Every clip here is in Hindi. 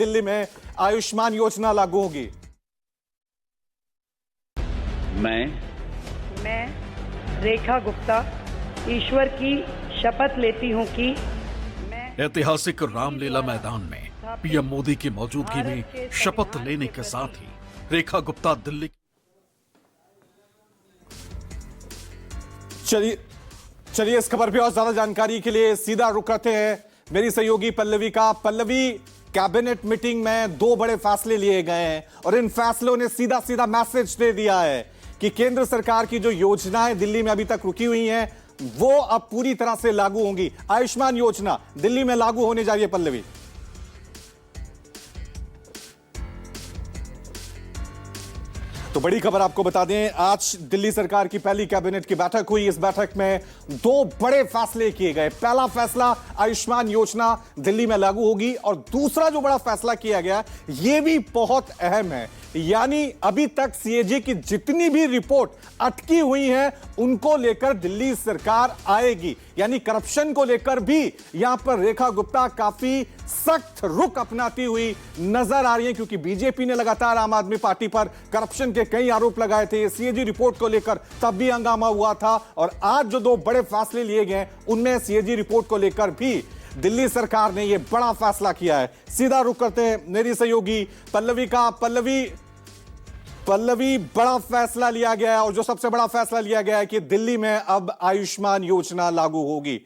दिल्ली में आयुष्मान योजना लागू होगी। मैं रेखा गुप्ता ईश्वर की शपथ लेती हूं कि मैं ऐतिहासिक रामलीला मैदान में पीएम मोदी की मौजूदगी में शपथ लेने के साथ ही रेखा गुप्ता दिल्ली। चलिए इस खबर पे और ज्यादा जानकारी के लिए सीधा रुख करते हैं मेरी सहयोगी पल्लवी का। पल्लवी, कैबिनेट मीटिंग में दो बड़े फैसले लिए गए हैं और इन फैसलों ने सीधा सीधा मैसेज दे दिया है कि केंद्र सरकार की जो योजनाएं दिल्ली में अभी तक रुकी हुई हैं वो अब पूरी तरह से लागू होंगी। आयुष्मान योजना दिल्ली में लागू होने जा रही है। पल्लवी, तो बड़ी खबर आपको बता दें, आज दिल्ली सरकार की पहली कैबिनेट की बैठक हुई। इस बैठक में दो बड़े फैसले किए गए। पहला फैसला, आयुष्मान योजना दिल्ली में लागू होगी, और दूसरा जो बड़ा फैसला किया गया यह भी बहुत अहम है, यानी अभी तक सीएजी की जितनी भी रिपोर्ट अटकी हुई है उनको लेकर दिल्ली सरकार आएगी। यानी करप्शन को लेकर भी यहां पर रेखा गुप्ता काफी सख्त रुख अपनाती हुई नजर आ रही है, क्योंकि बीजेपी ने लगातार आम आदमी पार्टी पर करप्शन के कई आरोप लगाए थे। सीएजी रिपोर्ट को लेकर तब भी हंगामा हुआ था, और आज जो दो बड़े फैसले लिए गए उनमें सीएजी रिपोर्ट को लेकर भी दिल्ली सरकार ने यह बड़ा फैसला किया है। सीधा रुख करते हैं मेरी सहयोगी पल्लवी का। पल्लवी, बड़ा फैसला लिया गया है, और जो सबसे बड़ा फैसला लिया गया है कि दिल्ली में अब आयुष्मान योजना लागू होगी।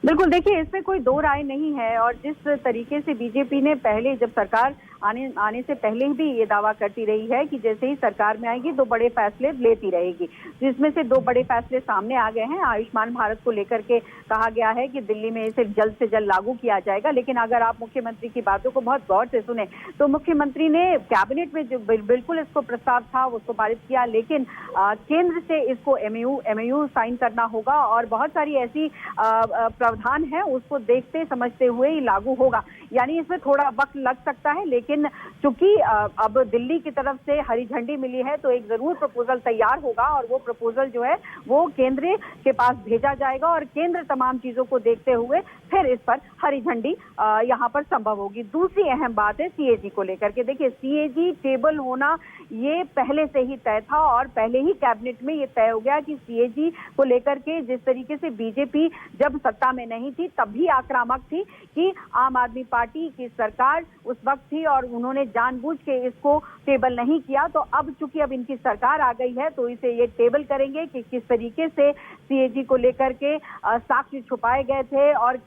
बिल्कुल, देखिए इसमें कोई दो राय नहीं है, और जिस तरीके से बीजेपी ने पहले जब सरकार आने से पहले भी ये दावा करती रही है कि जैसे ही सरकार में आएगी दो बड़े फैसले लेती रहेगी, जिसमें से दो बड़े फैसले सामने आ गए हैं। आयुष्मान भारत को लेकर के कहा गया है कि दिल्ली में इसे जल्द से जल्द लागू किया जाएगा, लेकिन अगर आप मुख्यमंत्री की बातों को बहुत गौर से सुने तो मुख्यमंत्री ने कैबिनेट में जो बिल्कुल इसको प्रस्ताव था उसको पारित किया, लेकिन केंद्र से इसको एमओयू साइन करना होगा, और बहुत सारी ऐसी प्रावधान है उसको देखते समझते हुए ही लागू होगा। यानी इसमें थोड़ा वक्त लग सकता है, लेकिन चूंकि अब दिल्ली की तरफ से हरी झंडी मिली है तो एक जरूर प्रपोजल तैयार होगा, और वो प्रपोजल जो है वो केंद्र के पास भेजा जाएगा, और केंद्र तमाम चीजों को देखते हुए फिर इस पर हरी झंडी यहाँ पर संभव होगी। दूसरी अहम बात है सीएजी को लेकर के। देखिए सीएजी टेबल होना ये पहले से ही तय था, और पहले ही कैबिनेट में ये तय हो गया कि सीएजी को लेकर के जिस तरीके से बीजेपी जब सत्ता में नहीं थी तब भी आक्रामक थी कि आम आदमी पार्टी की सरकार उस वक्त थी और उन्होंने जानबूझ के इसको टेबल नहीं किया। तो अब चूंकि अब इनकी सरकार आ गई है तो इसे ये टेबल करेंगे कि किस तरीके से सीएजी को लेकर के साक्ष्य छुपाए गए थे, और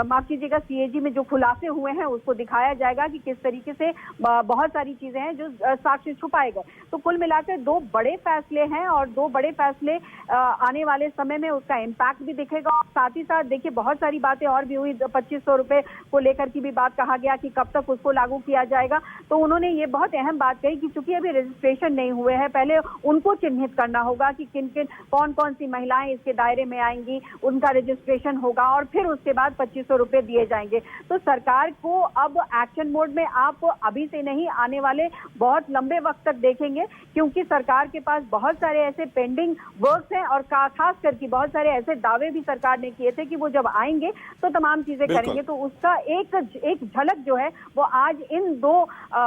माफ कीजिएगा सीएजी में जो खुलासे हुए हैं उसको दिखाया जाएगा कि किस तरीके से बहुत सारी चीजें हैं जो साक्ष्य छुपाए गए। तो कुल मिलाकर दो बड़े फैसले हैं, और दो बड़े फैसले आने वाले समय में उसका इम्पैक्ट भी दिखेगा। और साथ ही साथ देखिए बहुत सारी बातें और भी हुई। 2500 रुपए को लेकर की भी बात कहा गया कि कब तक उसको लागू किया जाएगा। तो उन्होंने ये बहुत अहम बात कही कि चूंकि अभी रजिस्ट्रेशन नहीं हुए हैं, पहले उनको चिन्हित करना होगा कि किन किन कौन कौन सी महिलाएं इसके दायरे में आएंगी, उनका रजिस्ट्रेशन होगा, और फिर उसके बाद 2500 रुपए दिए जाएंगे। तो सरकार को अब एक्शन मोड में आप अभी से नहीं, आने वाले बहुत लंबे वक्त तक देखेंगे, क्योंकि सरकार के पास बहुत सारे ऐसे पेंडिंग वर्क्स हैं, और खास करके बहुत सारे ऐसे दावे भी सरकार ने किए थे कि वो जब आएंगे तो तमाम चीजें करेंगे। तो उसका एक झलक जो है वो आज इन दो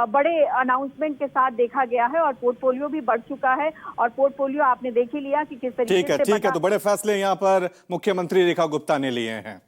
बड़े अनाउंसमेंट के साथ देखा गया है, और पोर्टफोलियो भी बढ़ चुका है, और पोर्टफोलियो आपने देख ही लिया कि किस तरीके से। ठीक है, तो बड़े फैसले यहां पर मुख्यमंत्री रेखा गुप्ता ने लिए हैं।